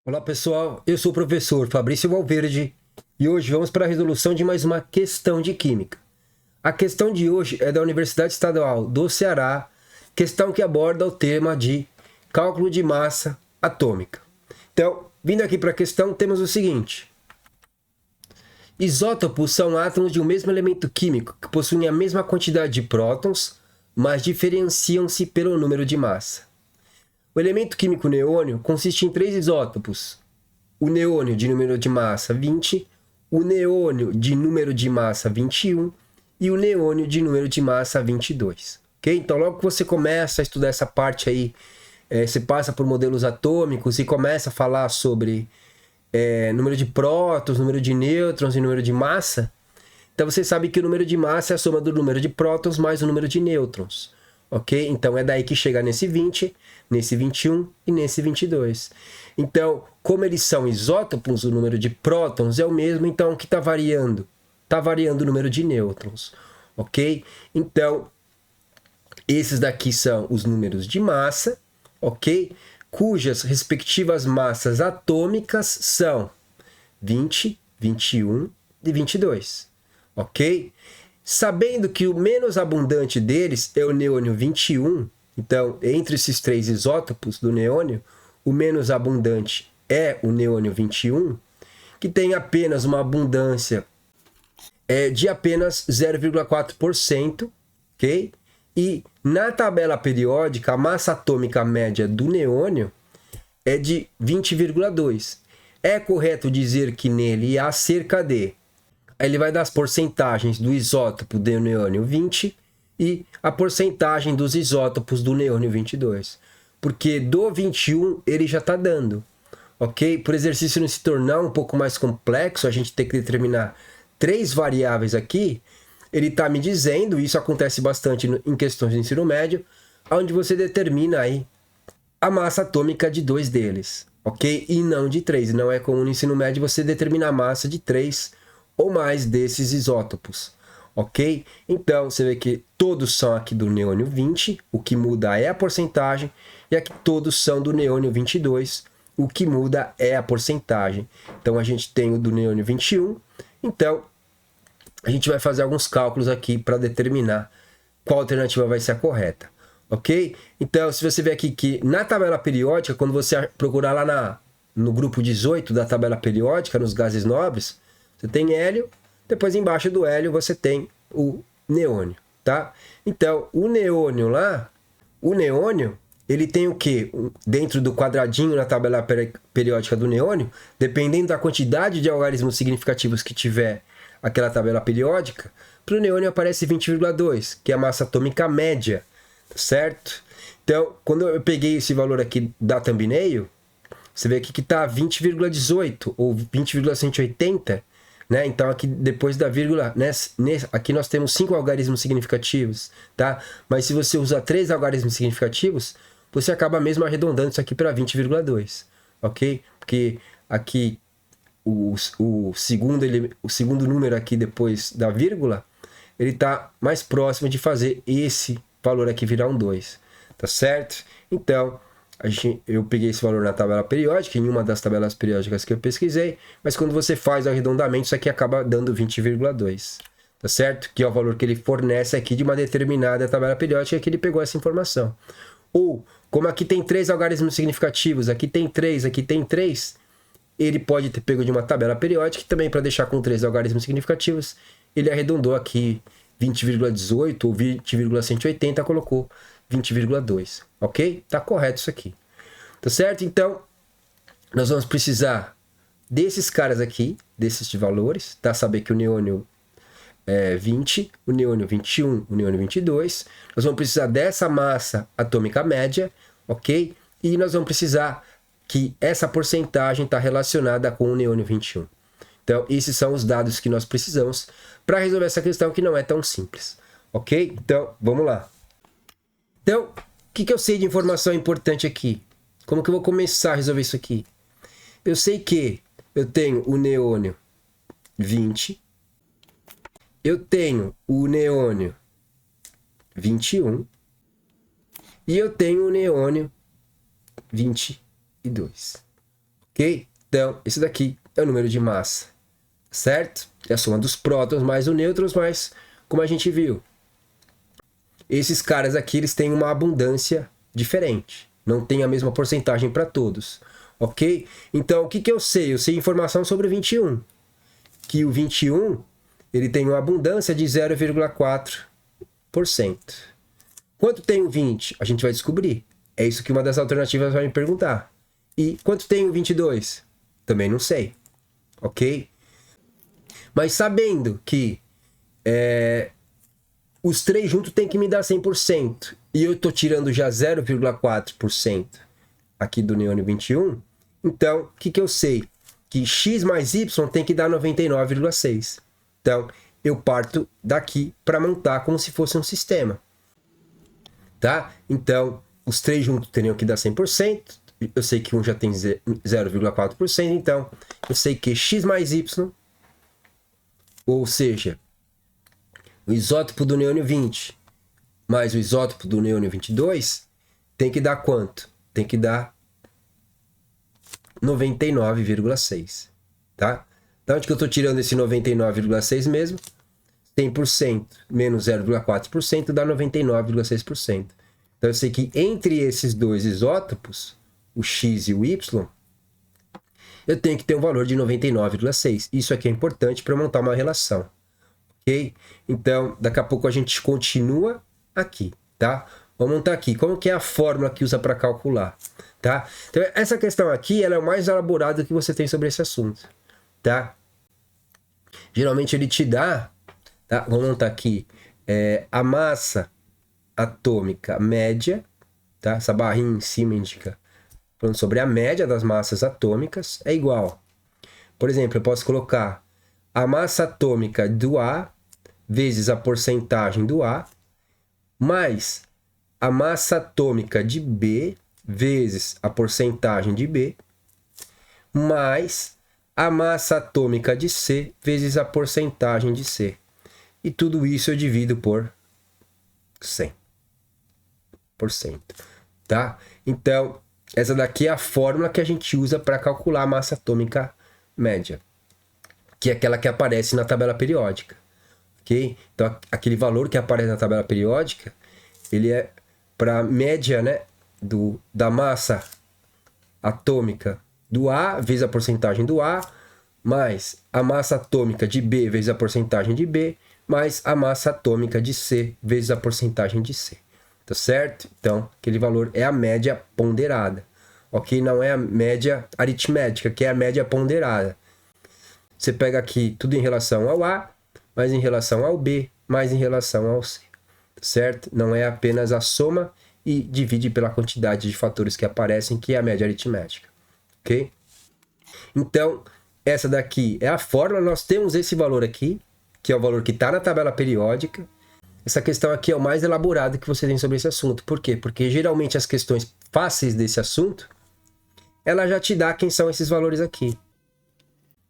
Olá pessoal, eu sou o professor Fabrício Valverde e hoje vamos para a resolução de mais uma questão de Química. A questão de hoje é da Universidade Estadual do Ceará, questão que aborda o tema de cálculo de massa atômica. Então, vindo aqui para a questão, temos o seguinte. Isótopos são átomos de um mesmo elemento químico que possuem a mesma quantidade de prótons, mas diferenciam-se pelo número de massa. O elemento químico neônio consiste em três isótopos: o neônio de número de massa 20, o neônio de número de massa 21 e o neônio de número de massa 22. Ok? Então, logo que você começa a estudar essa parte aí, você passa por modelos atômicos e começa a falar sobre número de prótons, número de nêutrons e número de massa. Então, você sabe que o número de massa é a soma do número de prótons mais o número de nêutrons. Ok? Então, é daí que chega nesse 20, nesse 21 e nesse 22. Então, como eles são isótopos, o número de prótons é o mesmo, então o que está variando? Está variando o número de nêutrons. Ok? Então, esses daqui são os números de massa, ok? Cujas respectivas massas atômicas são 20, 21 e 22. Ok? Sabendo que o menos abundante deles é o neônio 21, então, entre esses três isótopos do neônio, o menos abundante é o neônio 21, que tem apenas uma abundância de apenas 0,4%, ok? E na tabela periódica, a massa atômica média do neônio é de 20,2. É correto dizer que nele há cerca de... Ele vai dar as porcentagens do isótopo do neônio 20 e a porcentagem dos isótopos do neônio 22. Porque do 21 ele já está dando. Ok? Por exercício não se tornar um pouco mais complexo, a gente tem que determinar três variáveis aqui. Ele está me dizendo, isso acontece bastante em questões de ensino médio, onde você determina aí a massa atômica de dois deles, ok? E não de três. Não é como no ensino médio você determina a massa de três ou mais desses isótopos, ok? Então, você vê que todos são aqui do neônio 20, o que muda é a porcentagem, e aqui todos são do neônio 22, o que muda é a porcentagem. Então, a gente tem o do neônio 21, então a gente vai fazer alguns cálculos aqui para determinar qual alternativa vai ser a correta, ok? Então, se você ver aqui que na tabela periódica, quando você procurar lá no grupo 18 da tabela periódica, nos gases nobres, você tem hélio, depois embaixo do hélio você tem o neônio, tá? Então, o neônio lá, ele tem o quê? Dentro do quadradinho na tabela periódica do neônio, dependendo da quantidade de algarismos significativos que tiver aquela tabela periódica, para o neônio aparece 20,2, que é a massa atômica média, certo? Então, quando eu peguei esse valor aqui da thumbnail, você vê aqui que está 20,18 ou 20,180, né? Então, aqui depois da vírgula, né? Aqui nós temos 5 algarismos significativos, tá? Mas se você usa 3 algarismos significativos, você acaba mesmo arredondando isso aqui para 20,2, ok? Porque aqui o segundo número aqui depois da vírgula, ele está mais próximo de fazer esse valor aqui virar um 2, tá certo? Então, eu peguei esse valor na tabela periódica, em uma das tabelas periódicas que eu pesquisei, mas quando você faz o arredondamento, isso aqui acaba dando 20,2, tá certo? Que é o valor que ele fornece aqui de uma determinada tabela periódica que ele pegou essa informação. Ou, como aqui tem 3 algarismos significativos, aqui tem 3, aqui tem 3, ele pode ter pego de uma tabela periódica e também, para deixar com 3 algarismos significativos, ele arredondou aqui 20,18 ou 20,180, colocou 20,2, ok? Tá correto isso aqui, tá certo? Então, nós vamos precisar desses caras aqui, desses valores, tá? Saber que o neônio é 20, o neônio 21, o neônio 22. Nós vamos precisar dessa massa atômica média, ok? E nós vamos precisar que essa porcentagem está relacionada com o neônio 21. Então, esses são os dados que nós precisamos para resolver essa questão que não é tão simples, ok? Então, vamos lá. Então, o que eu sei de informação importante aqui? Como que eu vou começar a resolver isso aqui? Eu sei que eu tenho o neônio 20, eu tenho o neônio 21 e eu tenho o neônio 22. ok? Então, esse daqui é o número de massa, certo? É a soma dos prótons mais os nêutrons, mas como a gente viu, esses caras aqui, eles têm uma abundância diferente. Não tem a mesma porcentagem para todos, ok? Então, o que eu sei? Eu sei informação sobre o 21. Que o 21, ele tem uma abundância de 0,4%. Quanto tem o 20? A gente vai descobrir. É isso que uma das alternativas vai me perguntar. E quanto tem o 22? Também não sei, ok? Mas sabendo que os três juntos tem que me dar 100%, e eu estou tirando já 0,4% aqui do neônio 21, então, o que eu sei? Que x mais y tem que dar 99,6. Então, eu parto daqui para montar como se fosse um sistema. Tá? Então, os três juntos teriam que dar 100%. Eu sei que um já tem 0,4%. Então, eu sei que x mais y, ou seja, o isótopo do neônio 20 mais o isótopo do neônio 22, tem que dar quanto? Tem que dar 99,6. Tá? Da onde que eu estou tirando esse 99,6 mesmo? 100% menos 0,4% dá 99,6%. Então eu sei que entre esses dois isótopos, o X e o Y, eu tenho que ter um valor de 99,6. Isso aqui é importante para montar uma relação. Ok? Então, daqui a pouco a gente continua aqui, tá? Vamos montar aqui. Como que é a fórmula que usa para calcular? Tá? Então, essa questão aqui, ela é o mais elaborado que você tem sobre esse assunto. Tá? Geralmente ele te dá, tá? Vamos montar aqui, a massa atômica média, tá? Essa barrinha em cima indica, falando sobre a média das massas atômicas, é igual. Por exemplo, eu posso colocar a massa atômica do A vezes a porcentagem do A, mais a massa atômica de B vezes a porcentagem de B, mais a massa atômica de C vezes a porcentagem de C. E tudo isso eu divido por 100%. Tá? Então, essa daqui é a fórmula que a gente usa para calcular a massa atômica média, que é aquela que aparece na tabela periódica. Okay? Então, aquele valor que aparece na tabela periódica, ele é para a média, né, da massa atômica do A vezes a porcentagem do A, mais a massa atômica de B vezes a porcentagem de B, mais a massa atômica de C vezes a porcentagem de C. Tá certo? Então, aquele valor é a média ponderada. Ok? Não é a média aritmética, que é a média ponderada. Você pega aqui tudo em relação ao A, mais em relação ao B, mais em relação ao C. Certo? Não é apenas a soma e divide pela quantidade de fatores que aparecem, que é a média aritmética. Ok? Então, essa daqui é a fórmula. Nós temos esse valor aqui, que é o valor que está na tabela periódica. Essa questão aqui é o mais elaborado que você tem sobre esse assunto. Por quê? Porque geralmente as questões fáceis desse assunto, ela já te dá quem são esses valores aqui.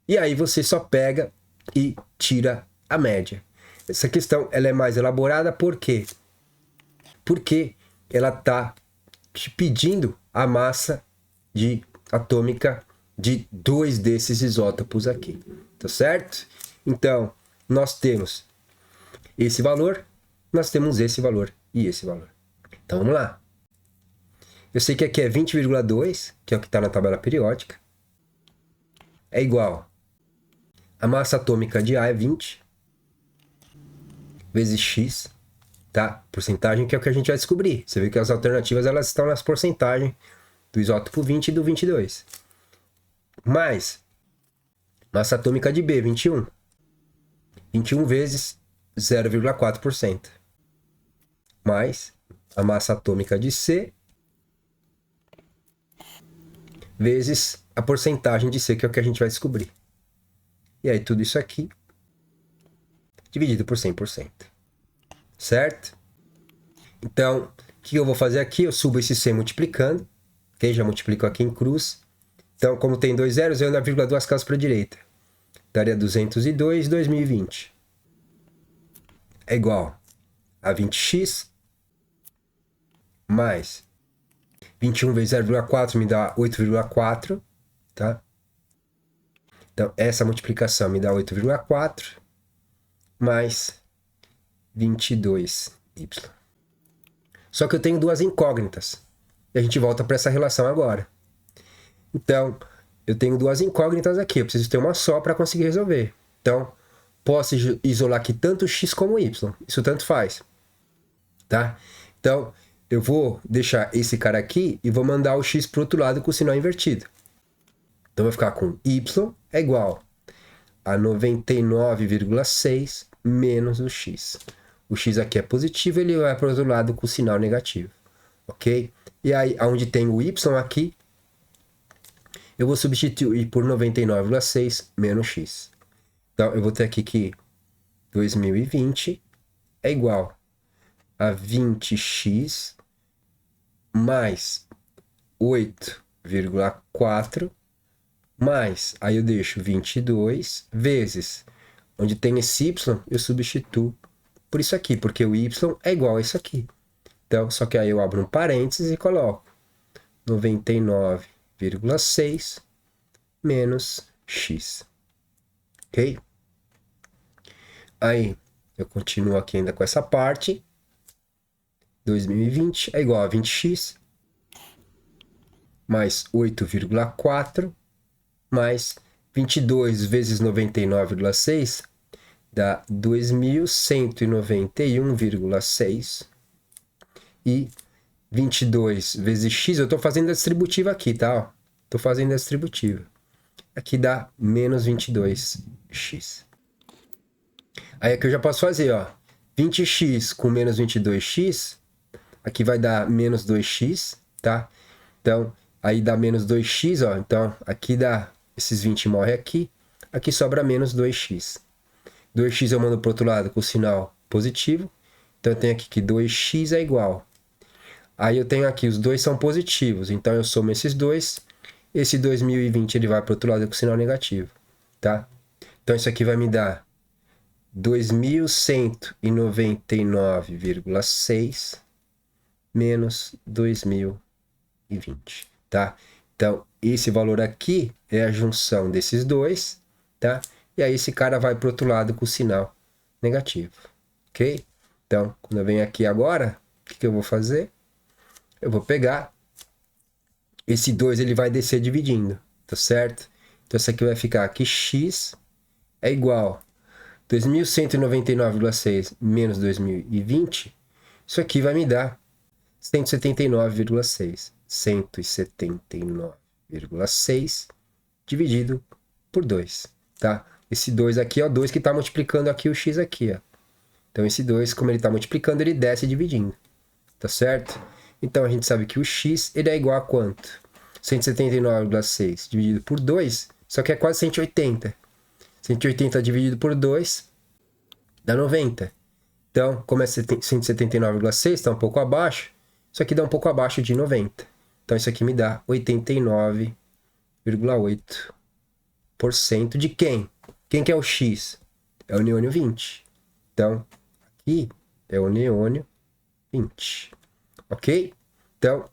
E aí você só pega e tira a média. Essa questão ela é mais elaborada por quê? Porque ela está te pedindo a massa atômica de dois desses isótopos aqui. Tá certo? Então, nós temos esse valor, nós temos esse valor e esse valor. Então, vamos lá. Eu sei que aqui é 20,2, que é o que está na tabela periódica. É igual. A massa atômica de A é 20 vezes X, tá? Porcentagem que é o que a gente vai descobrir. Você vê que as alternativas elas estão nas porcentagens do isótopo 20 e do 22. Mais massa atômica de B, 21. 21 vezes 0,4%. Mais a massa atômica de C vezes a porcentagem de C, que é o que a gente vai descobrir. E aí tudo isso aqui dividido por 100%. Certo? Então, o que eu vou fazer aqui? Eu subo esse 100 multiplicando. Ok? Já multiplico aqui em cruz. Então, como tem dois zeros, eu ando a vírgula duas casas para a direita. Daria 202, 2020. É igual a 20x mais 21 vezes 0,4 me dá 8,4. tá? Então, essa multiplicação me dá 8,4 mais 22y. Só que eu tenho duas incógnitas. E a gente volta para essa relação agora. Então, eu tenho duas incógnitas aqui. Eu preciso ter uma só para conseguir resolver. Então, posso isolar aqui tanto x como y. Isso tanto faz. Tá? Então, eu vou deixar esse cara aqui e vou mandar o x para o outro lado com o sinal invertido. Então, vai ficar com y é igual a 99,6 menos o x. O x aqui é positivo, ele vai para o outro lado com o sinal negativo. Ok? E aí, onde tem o y aqui, eu vou substituir por 99,6 menos x. Então, eu vou ter aqui que 2020 é igual a 20x mais 8,4 mais, aí eu deixo 22 vezes, onde tem esse y, eu substituo por isso aqui, porque o y é igual a isso aqui. Então, só que aí eu abro um parênteses e coloco 99,6 menos x. Ok? Aí, eu continuo aqui ainda com essa parte. 2020 é igual a 20x mais 8,4 mais 22 vezes 99,6 dá 2.191,6 e 22 vezes x, eu estou fazendo a distributiva aqui, tá? Estou fazendo a distributiva. Aqui dá menos 22x. Aí aqui eu já posso fazer, ó, 20x com menos 22x, aqui vai dar menos 2x, tá? Então, aí dá menos 2x, ó, então aqui dá, esses 20 morre aqui, aqui sobra menos 2x. 2x eu mando para o outro lado com o sinal positivo, então eu tenho aqui que 2x é igual. Aí eu tenho aqui, os dois são positivos, então eu somo esses dois, esse 2020 ele vai para o outro lado com o sinal negativo, tá? Então isso aqui vai me dar 2.199,6 menos 2020, tá? Então, esse valor aqui é a junção desses dois, tá? E aí esse cara vai para o outro lado com o sinal negativo, ok? Então, quando eu venho aqui agora, o que eu vou fazer? Eu vou pegar esse 2, ele vai descer dividindo, tá certo? Então, isso aqui vai ficar que x é igual a 2.199,6 menos 2020. Isso aqui vai me dar 179,6. 179,6 dividido por 2, tá? Esse 2 aqui é o 2 que está multiplicando aqui o x aqui, ó. Então, esse 2, como ele está multiplicando, ele desce dividindo, tá certo? Então, a gente sabe que o x, ele é igual a quanto? 179,6 dividido por 2, só que é quase 180. 180 dividido por 2 dá 90. Então, como é 179,6, está um pouco abaixo, isso aqui dá um pouco abaixo de 90. Então, isso aqui me dá 89,8% de quem? Quem que é o x? É o neônio 20. Então, aqui é o neônio 20. Ok? Então,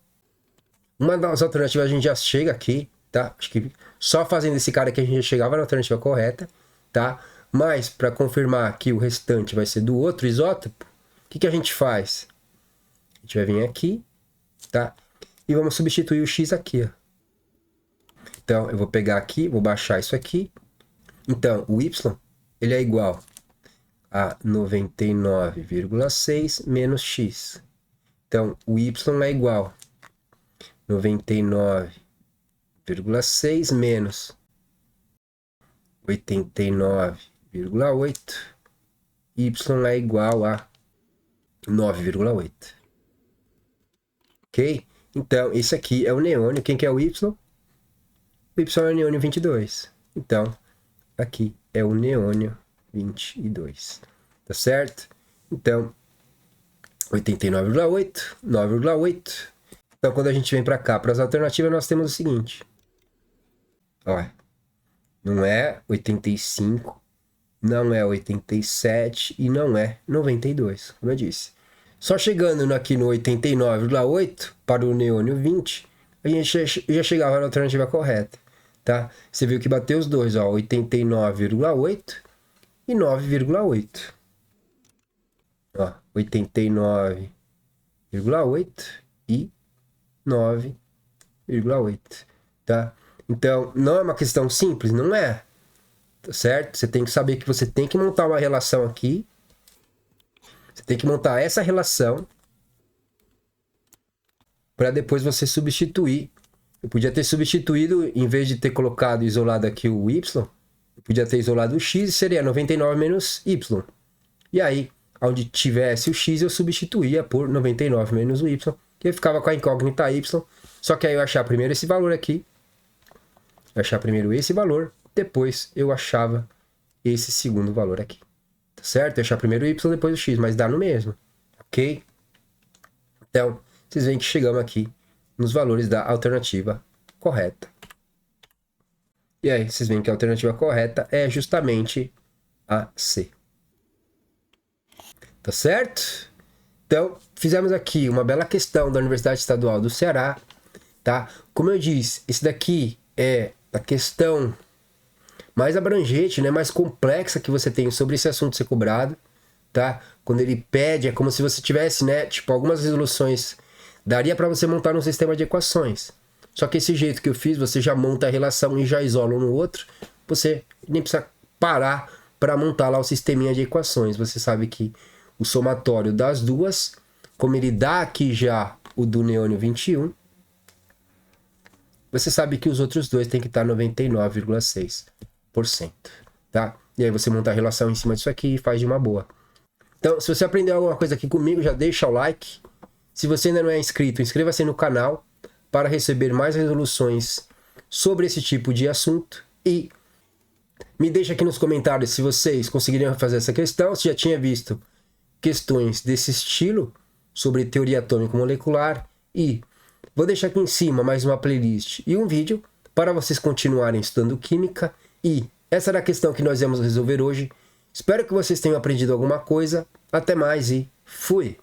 uma das alternativas a gente já chega aqui, tá? Acho que só fazendo esse cara aqui a gente já chegava na alternativa correta, tá? Mas, para confirmar que o restante vai ser do outro isótopo, o que a gente faz? A gente vai vir aqui, tá? E vamos substituir o x aqui, ó. Então, eu vou pegar aqui, vou baixar isso aqui. Então, o y, ele é igual a 99,6 menos x. Então, o y é igual a 99,6 menos 89,8. Y é igual a 9,8. Ok? Então, esse aqui é o neônio. Quem que é o y? O y é o neônio 22. Então, aqui é o neônio 22. Tá certo? Então, 89,8, 9,8. Então, quando a gente vem para cá, para as alternativas, nós temos o seguinte. Ó, não é 85, não é 87 e não é 92, como eu disse. Só chegando aqui no 89,8 para o neônio 20, a gente já chegava na alternativa correta, tá? Você viu que bateu os dois, ó, 89,8 e 9,8. Ó, 89,8 e 9,8, tá? Então, não é uma questão simples, não é, tá certo? Você tem que saber que você tem que montar uma relação aqui. Você tem que montar essa relação para depois você substituir. Eu podia ter substituído, em vez de ter colocado isolado aqui o y, eu podia ter isolado o x e seria 99 menos y. E aí, onde tivesse o x, eu substituía por 99 menos o y, que eu ficava com a incógnita y. Só que aí eu achar primeiro esse valor aqui, achar primeiro esse valor, depois eu achava esse segundo valor aqui. Tá certo? Eu achar primeiro o y, depois o x, mas dá no mesmo. Ok? Então, vocês veem que chegamos aqui nos valores da alternativa correta. E aí, vocês veem que a alternativa correta é justamente a C. Tá certo? Então, fizemos aqui uma bela questão da Universidade Estadual do Ceará, tá? Como eu disse, esse daqui é a questão mais abrangente, né, mais complexa que você tem sobre esse assunto ser cobrado, tá? Quando ele pede, é como se você tivesse, né, tipo, algumas resoluções daria para você montar um sistema de equações. Só que esse jeito que eu fiz, você já monta a relação e já isola um no outro, você nem precisa parar para montar lá o sisteminha de equações. Você sabe que o somatório das duas, como ele dá aqui já o do neônio 21, você sabe que os outros dois tem que estar 99,6%, tá? E aí você monta a relação em cima disso aqui e faz de uma boa. Então, se você aprendeu alguma coisa aqui comigo, já deixa o like. Se você ainda não é inscrito, inscreva-se no canal para receber mais resoluções sobre esse tipo de assunto. E me deixa aqui nos comentários se vocês conseguiriam fazer essa questão, se já tinha visto questões desse estilo sobre teoria atômico-molecular. E vou deixar aqui em cima mais uma playlist e um vídeo para vocês continuarem estudando química. E essa era a questão que nós vamos resolver hoje. Espero que vocês tenham aprendido alguma coisa. Até mais e fui!